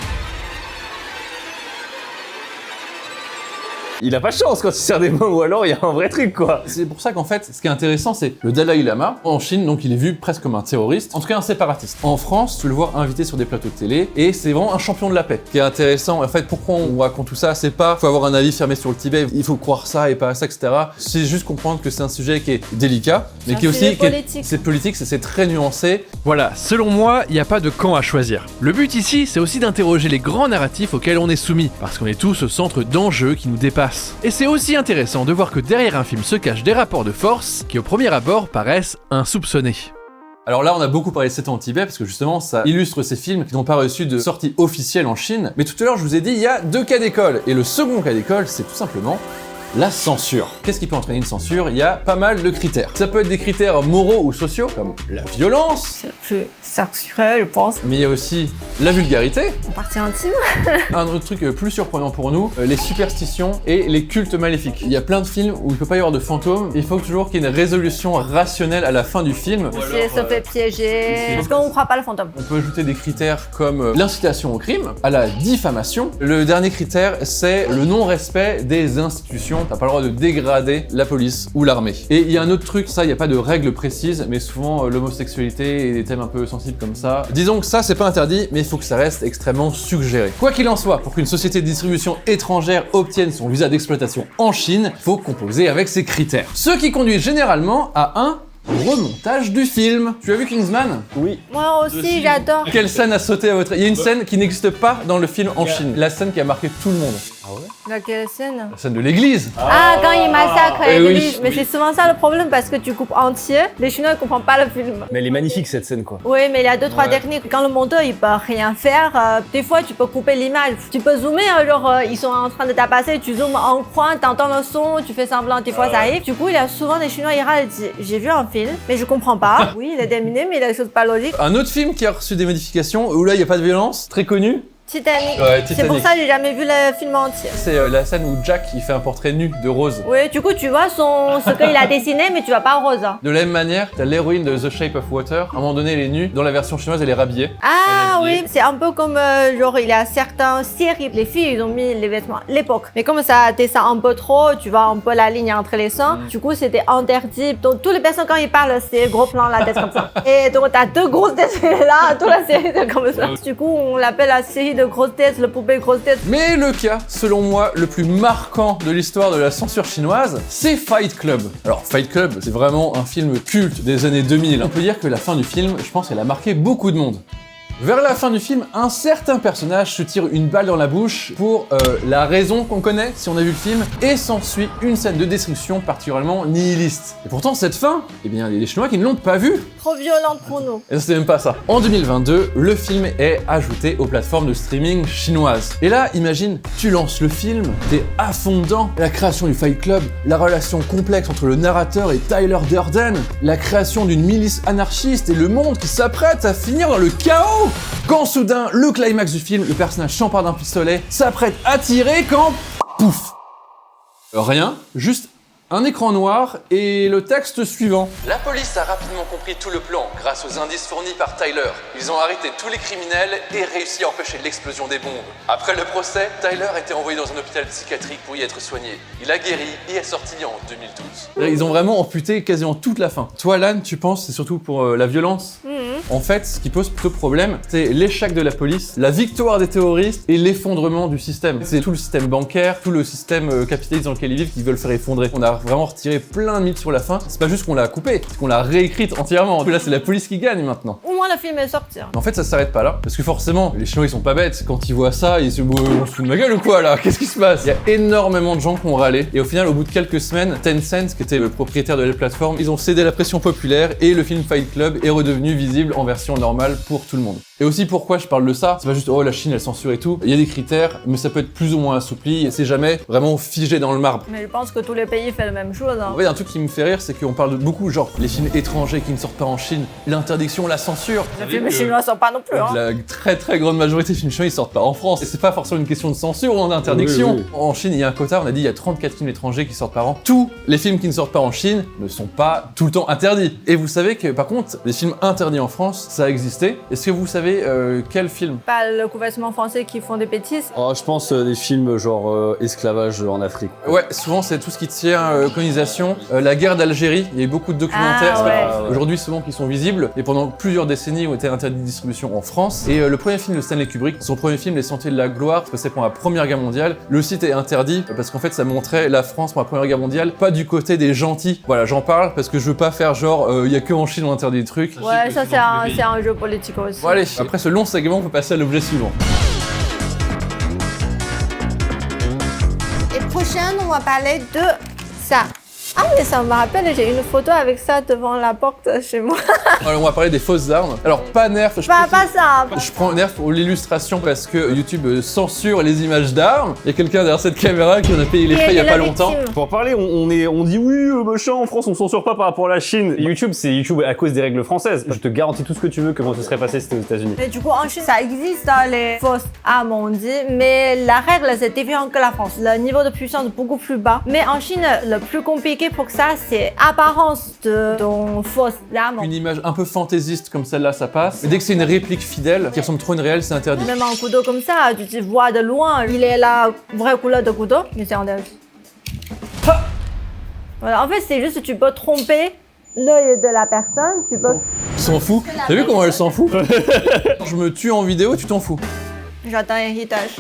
Il a pas de chance quand il serre des mains, ou alors il y a un vrai truc, quoi. C'est pour ça qu'en fait, ce qui est intéressant, c'est le Dalai Lama, en Chine, donc il est vu presque comme un terroriste, en tout cas un séparatiste. En France, tu le vois invité sur des plateaux de télé, et c'est vraiment un champion de la paix. Ce qui est intéressant, en fait, pourquoi on raconte tout ça, c'est pas faut avoir un avis fermé sur le Tibet, il faut croire ça et pas ça, etc. C'est juste comprendre que c'est un sujet qui est délicat, mais qui est aussi... C'est politique, c'est très nuancé. Voilà, selon moi, il n'y a pas de camp à choisir. Le but ici, c'est aussi d'interroger les grands narratifs auxquels on est soumis, parce qu'on est tous au centre d'enjeux qui nous dépassent. Et c'est aussi intéressant de voir que derrière un film se cachent des rapports de force qui au premier abord paraissent insoupçonnés. Alors là, on a beaucoup parlé de 7 ans au Tibet, parce que justement, ça illustre ces films qui n'ont pas reçu de sortie officielle en Chine. Mais tout à l'heure, je vous ai dit, il y a 2 cas d'école. Et le second cas d'école, c'est tout simplement la censure. Qu'est-ce qui peut entraîner une censure? Il y a pas mal de critères. Ça peut être des critères moraux ou sociaux, comme la violence. C'est plus sexuel, je pense. Mais il y a aussi la vulgarité. En partie intime. Un autre truc plus surprenant pour nous, les superstitions et les cultes maléfiques. Il y a plein de films où il peut pas y avoir de fantômes. Il faut toujours qu'il y ait une résolution rationnelle à la fin du film. Si elle se fait piéger. Parce qu'on ne croit pas le fantôme. On peut ajouter des critères comme l'incitation au crime, à la diffamation. Le dernier critère, c'est le non-respect des institutions. T'as pas le droit de dégrader la police ou l'armée. Et il y a un autre truc, ça, il n'y a pas de règles précises, mais souvent l'homosexualité et des thèmes un peu sensibles comme ça. Disons que ça, c'est pas interdit, mais il faut que ça reste extrêmement suggéré. Quoi qu'il en soit, pour qu'une société de distribution étrangère obtienne son visa d'exploitation en Chine, il faut composer avec ces critères. Ce qui conduit généralement à un Remontage du film. Tu as vu Kingsman? Oui. Moi aussi, j'adore. Quelle scène a sauté à votre... Il y a une scène qui n'existe pas dans le film en Chine. La scène qui a marqué tout le monde. Laquelle scène? La scène de l'église. Ah, quand il massacre Eh oui, l'église. Mais c'est souvent ça le problème parce que tu coupes entier. Les Chinois ne comprennent pas le film. Mais elle est magnifique cette scène quoi. Oui, mais il y a 2-3 techniques. Quand le monteur il peut rien faire, des fois tu peux couper l'image. Tu peux zoomer, ils sont en train de tabasser, tu zoomes en coin, t'entends le son, tu fais semblant, des fois ça arrive. Du coup, il y a souvent des Chinois, ils râlent, ils disent j'ai vu un film, mais je comprends pas. Oui, il est terminé, mais il y a des choses pas logiques. Un autre film qui a reçu des modifications, où là il n'y a pas de violence, très connu. Titanic. Ouais, Titanic. C'est pour ça que j'ai jamais vu le film entier. C'est la scène où Jack il fait un portrait nu de Rose. Oui, du coup, tu vois ce qu'il a dessiné, mais tu vois pas Rose. De la même manière, t'as l'héroïne de The Shape of Water. À un moment donné, elle est nue. Dans la version chinoise, elle est rhabillée. Ah Elle est oui, c'est un peu comme genre il y a certaines séries, les filles ils ont mis les vêtements à l'époque. Mais comme ça descend un peu trop, tu vois un peu la ligne entre les seins, du coup c'était interdit. Donc toutes les personnes quand ils parlent, c'est gros plan la tête comme ça. Et donc t'as deux grosses têtes là, toute la série c'est comme ça. Du coup on l'appelle la série de grosses têtes, le poupée grosse tête. Mais le cas, selon moi, le plus marquant de l'histoire de la censure chinoise, c'est Fight Club. Alors Fight Club, c'est vraiment un film culte des années 2000. On peut dire que la fin du film, je pense qu'elle a marqué beaucoup de monde. Vers la fin du film, un certain personnage se tire une balle dans la bouche pour la raison qu'on connaît si on a vu le film, et s'ensuit une scène de destruction particulièrement nihiliste. Et pourtant cette fin, eh bien il y a des Chinois qui ne l'ont pas vue. Trop violente pour nous. Et c'est même pas ça. En 2022, le film est ajouté aux plateformes de streaming chinoises. Et là, imagine, tu lances le film, t'es à fond dedans. La création du Fight Club, la relation complexe entre le narrateur et Tyler Durden, la création d'une milice anarchiste et le monde qui s'apprête à finir dans le chaos. Quand soudain, le climax du film, le personnage s'empare d'un pistolet, s'apprête à tirer quand... Pouf! Rien, juste un écran noir et le texte suivant. La police a rapidement compris tout le plan grâce aux indices fournis par Tyler. Ils ont arrêté tous les criminels et réussi à empêcher l'explosion des bombes. Après le procès, Tyler a été envoyé dans un hôpital psychiatrique pour y être soigné. Il a guéri et est sorti en 2012. Ils ont vraiment amputé quasiment toute la fin. Toi, Lan, tu penses c'est surtout pour la violence? En fait, ce qui pose plutôt problème, c'est l'échec de la police, la victoire des terroristes et l'effondrement du système. C'est tout le système bancaire, tout le système capitaliste dans lequel ils vivent qui veulent faire effondrer. On a vraiment retiré plein de mythes sur la fin. C'est pas juste qu'on l'a coupée, c'est qu'on l'a réécrite entièrement. Là, c'est la police qui gagne maintenant. Au moins le film est sorti. Mais en fait, ça s'arrête pas là. Parce que forcément, les Chinois, ils sont pas bêtes. Quand ils voient ça, ils se disent on se fout de ma gueule ou quoi là? Qu'est-ce qui se passe? Il y a énormément de gens qui ont râlé. Et au final, au bout de quelques semaines, Tencent, qui était le propriétaire de la plateforme, ils ont cédé à la pression populaire et le film Fight Club est redevenu visible en version normale pour tout le monde. Et aussi pourquoi je parle de ça, c'est pas juste oh la Chine elle censure et tout, il y a des critères, mais ça peut être plus ou moins assoupli et c'est jamais vraiment figé dans le marbre. Mais je pense que tous les pays font la même chose. En fait, un truc qui me fait rire, c'est qu'on parle de beaucoup, genre les films étrangers qui ne sortent pas en Chine, l'interdiction, la censure. Les films chinois sont pas non plus. La très grande majorité des films chinois ils sortent pas en France. Et c'est pas forcément une question de censure ou d'interdiction. Oui. En Chine, il y a un quota, on a dit il y a 34 films étrangers qui sortent par an. Tous les films qui ne sortent pas en Chine ne sont pas tout le temps interdits. Et vous savez que par contre, les films interdits en France, ça a existé. Est-ce que vous savez quel film? Pas le gouvernement français qui font des bêtises. Oh, je pense des films genre esclavage en Afrique. Ouais, souvent c'est tout ce qui tient colonisation, la guerre d'Algérie, il y a eu beaucoup de documentaires aujourd'hui souvent qui sont visibles et pendant plusieurs décennies ont été interdits de distribution en France. Et le premier film de Stanley Kubrick, son premier film Les Sentiers de la Gloire, c'est pendant la Première Guerre mondiale. Le site est interdit parce qu'en fait ça montrait la France pendant la Première Guerre mondiale, pas du côté des gentils. Voilà, j'en parle parce que je veux pas faire genre il y a que en Chine on interdit des trucs. Ouais, ça c'est un jeu politique aussi. Bon allez, après ce long segment, on peut passer à l'objet suivant. Et prochaine, on va parler de ça. Ah mais ça me rappelle, j'ai une photo avec ça devant la porte chez moi. Alors on va parler des fausses armes. Alors pas Nerf, Pas ça. je prends Nerf pour l'illustration parce que YouTube censure les images d'armes. Il y a quelqu'un derrière cette caméra qui en a payé les frais il y a pas longtemps. Pour parler, on dit oui, machin, en France, on censure pas par rapport à la Chine. YouTube, c'est YouTube à cause des règles françaises. Je te garantis tout ce que tu veux comment ce serait passé si c'était aux États-Unis. Mais du coup, en Chine, ça existe, hein, les fausses armes, on dit, mais la règle, c'est différent que la France. Le niveau de puissance est beaucoup plus bas. Mais en Chine, le plus compliqué pour ça, c'est apparence de ton fausse arme. Une image un peu fantaisiste comme celle-là, ça passe. Mais dès que c'est une réplique fidèle qui ressemble trop à une réelle, c'est interdit. Même un couteau comme ça, tu te vois de loin, il est la vraie couleur de couteau, mais c'est interdit. Voilà, en fait, c'est juste que tu peux tromper l'œil de la personne, tu peux... S'en fout. T'as vu comment elle s'en fout? Je me tue en vidéo, tu t'en fous. J'attends héritage.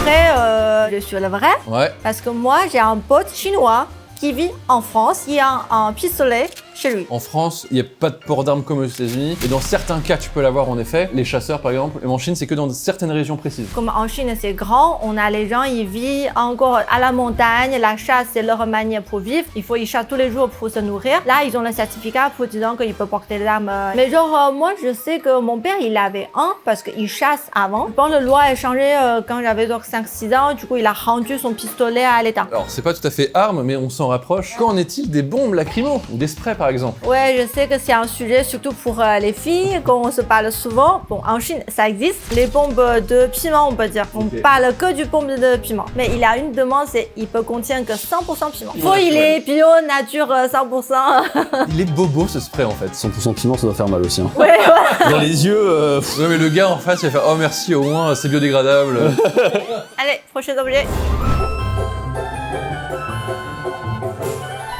Après, aller sur le vrai. Ouais. Parce que moi, j'ai un pote chinois qui vit en France. Il a un pistolet chez lui. En France, il n'y a pas de port d'armes comme aux États-Unis. Et dans certains cas, tu peux l'avoir en effet. Les chasseurs, par exemple. Mais en Chine, c'est que dans certaines régions précises. Comme en Chine, c'est grand. On a les gens, ils vivent encore à la montagne. La chasse, c'est leur manière pour vivre. Ils chassent tous les jours pour se nourrir. Là, ils ont le certificat pour dire qu'ils peuvent porter des armes. Mais genre, moi, je sais que mon père, il avait un parce qu'il chasse avant. Je pense que la loi a changé quand j'avais donc 5-6 ans. Du coup, il a rendu son pistolet à l'État. Alors, c'est pas tout à fait arme, mais on s'en rapproche. Qu'en est-il des bombes lacrymo ou des sprays, par exemple? Ouais, je sais que c'est un sujet surtout pour les filles, quand on se parle souvent. Bon, en Chine, ça existe. Les bombes de piment, on peut dire. On parle que du bombe de piment. Mais il a une demande, c'est il peut contenir que 100% piment. Il est bio, nature, 100%. Il est bobo, ce spray, en fait. 100% piment, ça doit faire mal aussi. Hein. Ouais, ouais. Dans les yeux, Ouais, mais le gars en face, il va faire « Oh, merci, au moins, c'est biodégradable. » Allez, prochain objet.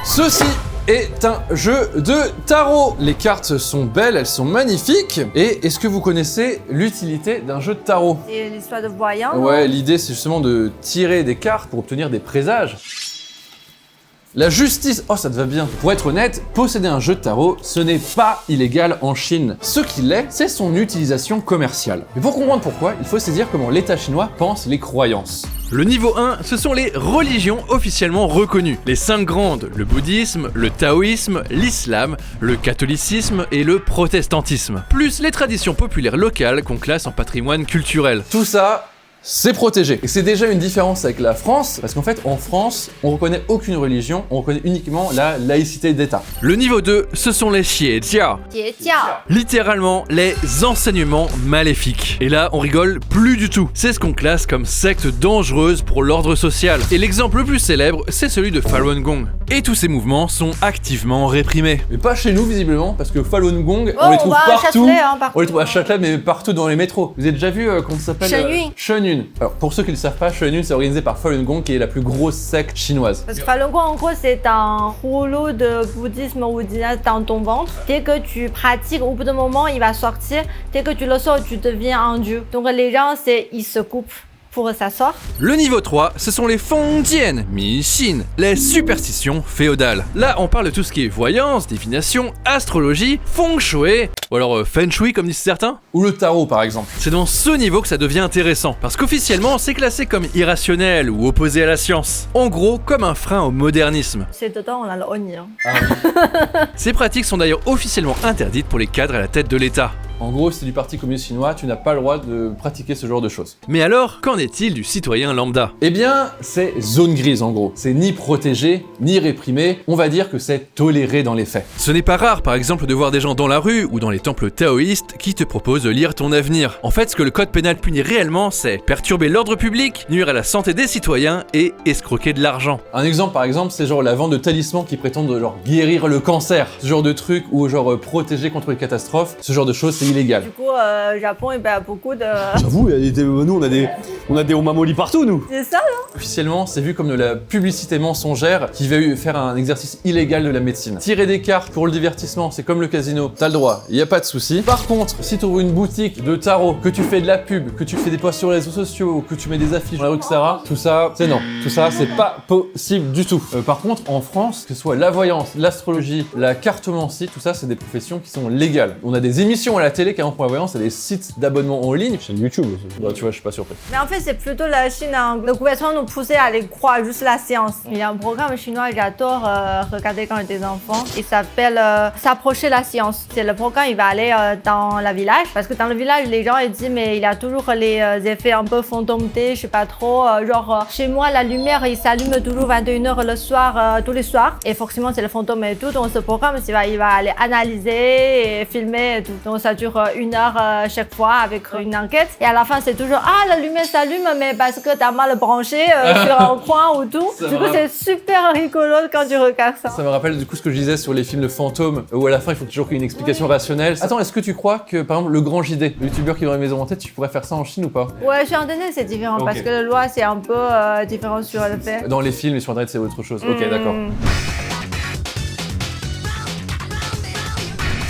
Ceci est un jeu de tarot. Les cartes sont belles, elles sont magnifiques. Et est-ce que vous connaissez l'utilité d'un jeu de tarot? C'est l'histoire de voyant. Ouais, l'idée c'est justement de tirer des cartes pour obtenir des présages. La justice, oh ça te va bien. Pour être honnête, posséder un jeu de tarot, ce n'est pas illégal en Chine. Ce qui l'est, c'est son utilisation commerciale. Mais pour comprendre pourquoi, il faut saisir comment l'État chinois pense les croyances. Le niveau 1, ce sont les religions officiellement reconnues. Les 5 grandes, le bouddhisme, le taoïsme, l'islam, le catholicisme et le protestantisme. Plus les traditions populaires locales qu'on classe en patrimoine culturel. Tout ça, c'est protégé. Et c'est déjà une différence avec la France, parce qu'en fait, en France, on reconnaît aucune religion, on reconnaît uniquement la laïcité d'État. Le niveau 2, ce sont les xie-jia. Littéralement, les enseignements maléfiques. Et là, on rigole plus du tout. C'est ce qu'on classe comme secte dangereuse pour l'ordre social. Et l'exemple le plus célèbre, c'est celui de Falun Gong. Et tous ces mouvements sont activement réprimés. Mais pas chez nous, visiblement, parce que Falun Gong, Oh, on les trouve va à partout. Châtelet, hein, par On les trouve à Châtelet, mais partout dans les métros. Vous avez déjà vu comment ça s'appelle Shenyun. Shenyun. Alors, pour ceux qui ne le savent pas, Shenyun, c'est organisé par Falun Gong, qui est la plus grosse secte chinoise. Parce que Falun Gong, en gros, c'est un rouleau de bouddhisme ou dynastie dans ton ventre. Dès que tu pratiques, au bout d'un moment, il va sortir. Dès que tu le sors, tu deviens un dieu. Donc les gens, ils se coupent pour que ça sorte. Le niveau 3, ce sont les Fengjian, Mi-Xin, les superstitions féodales. Là, on parle de tout ce qui est voyance, divination, astrologie, feng shui, ou alors feng shui comme disent certains. Ou le tarot, par exemple. C'est dans ce niveau que ça devient intéressant, parce qu'officiellement, c'est classé comme irrationnel ou opposé à la science. En gros, comme un frein au modernisme. C'est dedans, on a le oni. Hein. Ces pratiques sont d'ailleurs officiellement interdites pour les cadres à la tête de l'État. En gros, si tu es du Parti communiste chinois, tu n'as pas le droit de pratiquer ce genre de choses. Mais alors, qu'en est-il du citoyen lambda? Eh bien, c'est zone grise en gros. C'est ni protégé, ni réprimé. On va dire que c'est toléré dans les faits. Ce n'est pas rare, par exemple, de voir des gens dans la rue ou dans les temples taoïstes qui te proposent de lire ton avenir. En fait, ce que le code pénal punit réellement, c'est perturber l'ordre public, nuire à la santé des citoyens et escroquer de l'argent. Un exemple, par exemple, c'est genre la vente de talismans qui prétendent genre guérir le cancer. Ce genre de truc ou genre protéger contre les catastrophes. Ce genre de choses, c'est illégal. Du coup, au Japon, il y a beaucoup de... j'avoue, nous on a des omamoli partout, nous. C'est ça, là. Officiellement, c'est vu comme de la publicité mensongère qui va faire un exercice illégal de la médecine. Tirer des cartes pour le divertissement, c'est comme le casino, t'as le droit, y a pas de souci. Par contre, si tu ouvres une boutique de tarot, que tu fais de la pub, que tu fais des posts sur les réseaux sociaux, que tu mets des affiches dans la rue, etc., tout ça, c'est non. Tout ça, c'est pas possible du tout. Par contre, en France, que ce soit la voyance, l'astrologie, la cartomancie, tout ça, c'est des professions qui sont légales. On a des émissions à la télé qui pour la voyance, c'est des sites d'abonnement en ligne. Chaîne YouTube aussi. Bah, tu vois, je suis pas surpris. Mais en fait, c'est plutôt la Chine. Hein. Le gouvernement nous poussait à aller croire juste la science. Il y a un programme chinois que j'adore regarder quand j'étais enfant. Il s'appelle S'approcher la science. C'est le programme, il va aller dans la village. Parce que dans le village, les gens ils disent, mais il a toujours les effets un peu fantômetés, je sais pas trop. Chez moi, la lumière, il s'allume toujours 21h le soir, tous les soirs. Et forcément, c'est le fantôme et tout. Donc, ce programme, il va aller analyser et filmer et tout. Donc, ça dure 1 heure chaque fois avec une enquête. Et à la fin, c'est toujours la lumière s'allume, mais parce que t'as mal branché sur un coin ou tout. Du coup, c'est super rigolo quand tu regardes ça. Ça me rappelle du coup ce que je disais sur les films de fantômes où à la fin il faut toujours qu'il y ait une explication rationnelle. Attends, est-ce que tu crois que par exemple le Grand JD, le youtubeur qui est dans les maisons en tête, tu pourrais faire ça en Chine ou pas? Ouais, sur internet c'est différent parce que la loi c'est un peu différent sur le fait. Dans les films et sur internet c'est autre chose. Ok, d'accord.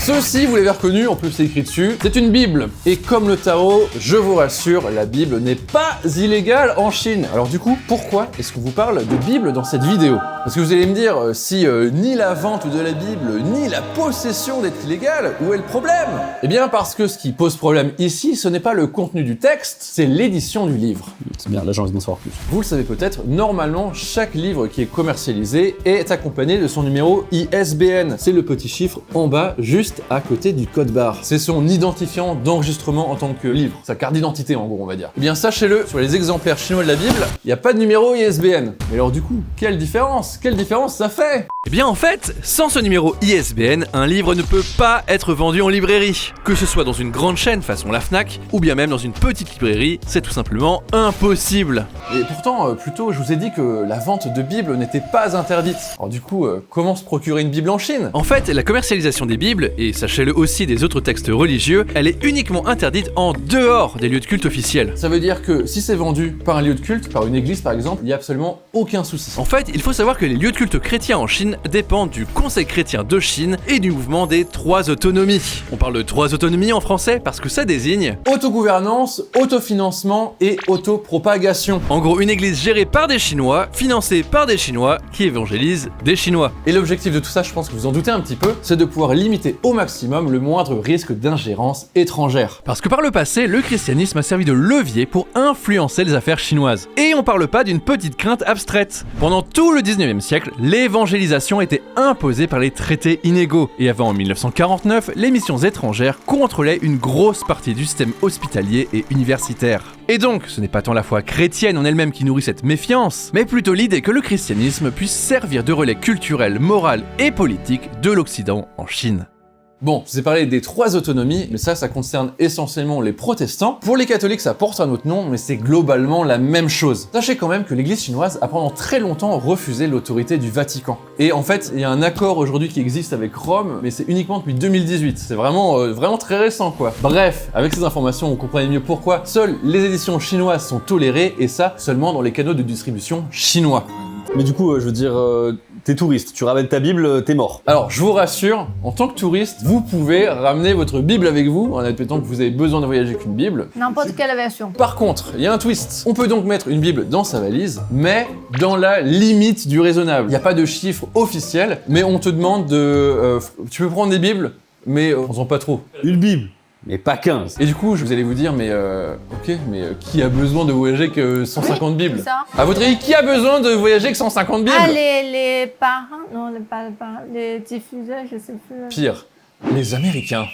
Ceci, vous l'avez reconnu, en plus c'est écrit dessus, c'est une Bible. Et comme le tarot, je vous rassure, la Bible n'est pas illégale en Chine. Alors du coup, pourquoi est-ce qu'on vous parle de Bible dans cette vidéo? Parce que vous allez me dire, si ni la vente de la Bible, ni la possession d'être illégale, où est le problème? Eh bien parce que ce qui pose problème ici, ce n'est pas le contenu du texte, c'est l'édition du livre. C'est bien, là j'ai envie d'en savoir plus. Vous le savez peut-être, normalement, chaque livre qui est commercialisé est accompagné de son numéro ISBN. C'est le petit chiffre en bas, juste à côté du code barre. C'est son identifiant d'enregistrement en tant que livre, sa carte d'identité en gros, on va dire. Eh bien, sachez-le, sur les exemplaires chinois de la Bible, il n'y a pas de numéro ISBN. Mais alors du coup, quelle différence? Quelle différence ça fait? Eh bien en fait, sans ce numéro ISBN, un livre ne peut pas être vendu en librairie. Que ce soit dans une grande chaîne façon la Fnac, ou bien même dans une petite librairie, c'est tout simplement impossible. Et pourtant, plus tôt, je vous ai dit que la vente de Bibles n'était pas interdite. Alors du coup, comment se procurer une Bible en Chine? En fait, la commercialisation des Bibles, et sachez-le aussi des autres textes religieux, elle est uniquement interdite en dehors des lieux de culte officiels. Ça veut dire que si c'est vendu par un lieu de culte, par une église par exemple, il n'y a absolument aucun souci. En fait, il faut savoir que les lieux de culte chrétiens en Chine dépendent du Conseil chrétien de Chine et du mouvement des 3 autonomies. On parle de 3 autonomies en français parce que ça désigne Autogouvernance, autofinancement et autopropagation. en gros une église gérée par des Chinois, financée par des Chinois, qui évangélisent des Chinois. Et l'objectif de tout ça, je pense que vous en doutez un petit peu, c'est de pouvoir limiter au maximum le moindre risque d'ingérence étrangère. Parce que par le passé, le christianisme a servi de levier pour influencer les affaires chinoises. Et on parle pas d'une petite crainte abstraite. Pendant tout le 19e siècle, l'évangélisation était imposée par les traités inégaux. Et avant 1949, les missions étrangères contrôlaient une grosse partie du système hospitalier et universitaire. Et donc, ce n'est pas tant la foi chrétienne en elle-même qui nourrit cette méfiance, mais plutôt l'idée que le christianisme puisse servir de relais culturel, moral et politique de l'Occident en Chine. Bon, je vous ai parlé des 3 autonomies, mais ça concerne essentiellement les protestants. Pour les catholiques, ça porte un autre nom, mais c'est globalement la même chose. Sachez quand même que l'église chinoise a pendant très longtemps refusé l'autorité du Vatican. Et en fait, il y a un accord aujourd'hui qui existe avec Rome, mais c'est uniquement depuis 2018. C'est vraiment très récent, quoi. Bref, avec ces informations, vous comprenez mieux pourquoi seules les éditions chinoises sont tolérées, et ça seulement dans les canaux de distribution chinois. Mais du coup, je veux dire, t'es touriste, tu ramènes ta Bible, t'es mort. Alors, je vous rassure, en tant que touriste, vous pouvez ramener votre Bible avec vous, en admettant que vous avez besoin de voyager qu'une Bible. N'importe quelle version. Par contre, il y a un twist. On peut donc mettre une Bible dans sa valise, mais dans la limite du raisonnable. Il n'y a pas de chiffre officiel, mais on te demande de... tu peux prendre des Bibles, mais prends-en pas trop. Une Bible, mais pas 15. Et du coup, vous allez vous dire, mais qui a besoin de voyager que 150 Bibles? ça. À votre avis, qui a besoin de voyager que 150 Bibles? Ah, les parents? Non, pas les parents. Les diffuseurs, je sais plus. Pire, les Américains.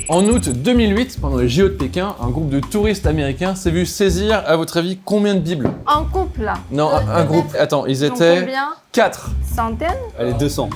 En août 2008, pendant les JO de Pékin, un groupe de touristes américains s'est vu saisir, à votre avis, combien de Bibles? En couple, là. Non, un groupe. Attends, ils étaient Combien? 4. Centaines? Allez, 200.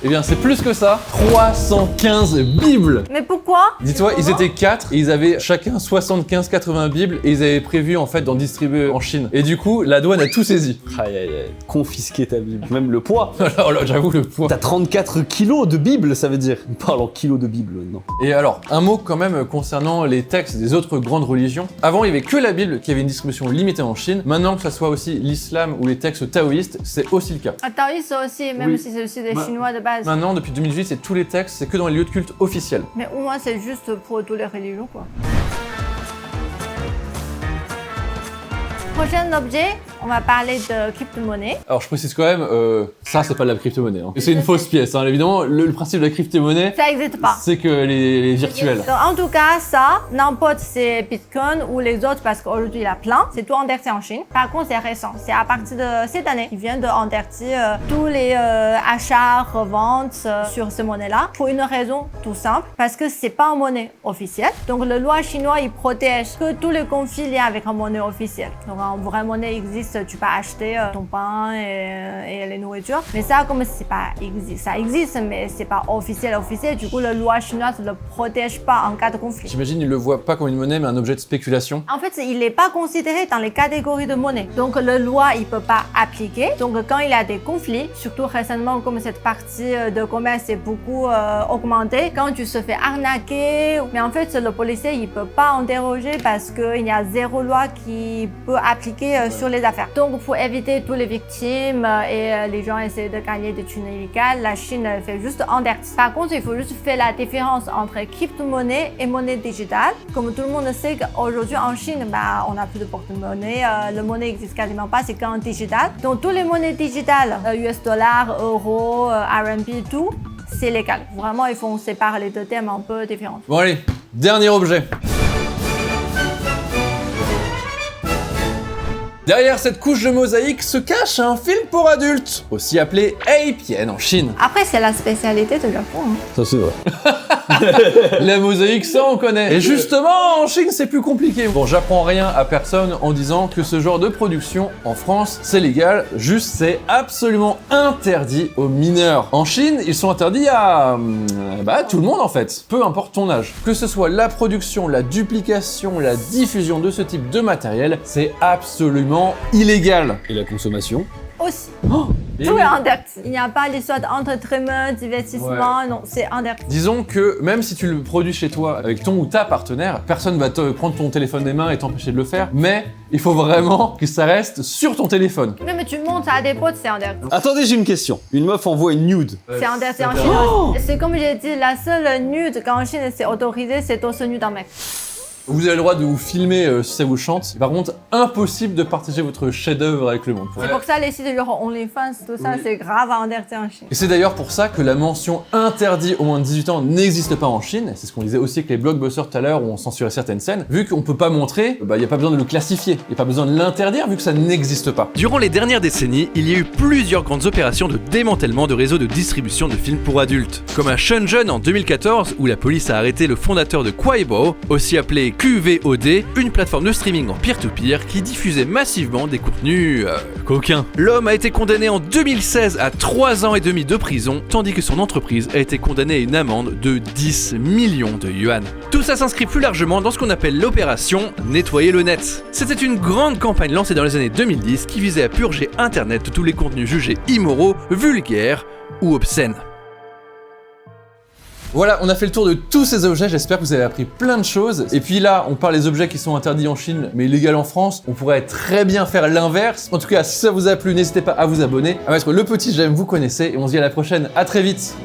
Eh bien, c'est plus que ça. 315 Bibles. Mais pourquoi? Dis-toi, ils étaient 4 et ils avaient chacun 75-80 Bibles et ils avaient prévu en fait d'en distribuer en Chine. Et du coup, la douane a tout saisi. Aïe aïe aïe. Confisquer ta Bible. Même le poids. Alors là, j'avoue le poids. T'as 34 kilos de Bible, ça veut dire. On parle en kilos de Bible maintenant. Et alors, un mot quand même concernant les textes des autres grandes religions. Avant, il y avait que la Bible qui avait une distribution limitée en Chine. Maintenant, que ça soit aussi l'islam ou les textes taoïstes, c'est aussi le cas. Attends, ils sont aussi, même Oui. si c'est aussi des Chinois de base. Maintenant, depuis 2018, c'est tous les textes, c'est que dans les lieux de culte officiels. Mais au moins, c'est juste pour toutes les religions, quoi. Prochain objet, on va parler de crypto-monnaie. Alors je précise quand même, ça c'est pas de la crypto-monnaie. Hein. C'est une fausse pièce. Hein. Évidemment, le principe de la crypto-monnaie, Ça n'existe pas. c'est que les virtuels. Donc, en tout cas, ça, n'importe c'est Bitcoin ou les autres, parce qu'aujourd'hui il y a plein, c'est tout interdit en Chine. Par contre, c'est récent. C'est à partir de cette année qu'ils viennent d'interdire tous les achats, reventes sur ces monnaies-là. Pour une raison tout simple, parce que c'est pas une monnaie officielle. Donc, la loi chinoise, il protège que tous les conflits liés avec une monnaie officielle. Donc, une vraie monnaie existe, tu peux acheter ton pain et les nourritures. Mais ça, comme c'est pas ça existe, mais c'est pas officiel. Du coup, la loi chinoise ne le protège pas en cas de conflit. J'imagine ils le voient pas comme une monnaie, mais un objet de spéculation. En fait, il n'est pas considéré dans les catégories de monnaie. Donc, la loi, il peut pas appliquer. Donc, quand il y a des conflits, surtout récemment, comme cette partie de commerce est beaucoup augmentée, quand tu se fais arnaquer, mais en fait, le policier, il peut pas interroger parce qu'il y a zéro loi qui peut appliquer sur les affaires. faire. Donc pour éviter toutes les victimes et les gens essaient de gagner des thunes illégales, la Chine fait juste interdit. Par contre, il faut juste faire la différence entre crypto-monnaie et monnaie digitale. Comme tout le monde sait qu'aujourd'hui en Chine, on n'a plus de porte-monnaie, la monnaie n'existe quasiment pas, c'est qu'en digital. Donc toutes les monnaies digitales, US dollars, euros, RMB, tout, c'est légal. Vraiment, il faut séparer les deux thèmes un peu différents. Bon allez, dernier objet. Derrière cette couche de mosaïque se cache un film pour adultes, aussi appelé A-Pian en Chine. Après, c'est la spécialité de Japon. Ça c'est vrai. La mosaïque, ça on connaît. Et justement, en Chine, c'est plus compliqué. Bon, j'apprends rien à personne en disant que ce genre de production, en France, c'est légal. Juste, c'est absolument interdit aux mineurs. En Chine, ils sont interdits à... tout le monde en fait, peu importe ton âge. Que ce soit la production, la duplication, la diffusion de ce type de matériel, c'est absolument illégal. Et la consommation? Aussi. Et Tout oui. est interdit. Il n'y a pas l'histoire d'entraînement, divertissement, non, c'est interdit. Disons que même si tu le produis chez toi avec ton ou ta partenaire, personne va te prendre ton téléphone des mains et t'empêcher de le faire, mais il faut vraiment que ça reste sur ton téléphone. Même tu montes à des potes, c'est interdit. Attendez, j'ai une question. Une meuf envoie une nude. C'est interdit en Chine aussi. C'est comme j'ai dit, la seule nude qu'en Chine c'est autorisé, c'est torse nu d'un mec. Vous avez le droit de vous filmer si ça vous chante. Par contre, impossible de partager votre chef-d'œuvre avec le monde. C'est pour ça les sites genre OnlyFans, tout ça, c'est grave interdit en Chine. Et c'est d'ailleurs pour ça que la mention interdit au moins de 18 ans n'existe pas en Chine. C'est ce qu'on disait aussi avec les blockbusters tout à l'heure où on censurait certaines scènes. Vu qu'on peut pas montrer, il n'y a pas besoin de le classifier. Il n'y a pas besoin de l'interdire vu que ça n'existe pas. Durant les dernières décennies, il y a eu plusieurs grandes opérations de démantèlement de réseaux de distribution de films pour adultes. Comme à Shenzhen en 2014, où la police a arrêté le fondateur de Kuaibao, aussi appelé QVOD, une plateforme de streaming en peer-to-peer qui diffusait massivement des contenus coquins. L'homme a été condamné en 2016 à 3 ans et demi de prison, tandis que son entreprise a été condamnée à une amende de 10 millions de yuan. Tout ça s'inscrit plus largement dans ce qu'on appelle l'opération Nettoyer le net. C'était une grande campagne lancée dans les années 2010 qui visait à purger Internet de tous les contenus jugés immoraux, vulgaires ou obscènes. Voilà, on a fait le tour de tous ces objets, j'espère que vous avez appris plein de choses. Et puis là, on parle des objets qui sont interdits en Chine, mais illégaux en France. On pourrait très bien faire l'inverse. En tout cas, si ça vous a plu, n'hésitez pas à vous abonner, à mettre le petit j'aime, vous connaissez, et on se dit à la prochaine, à très vite.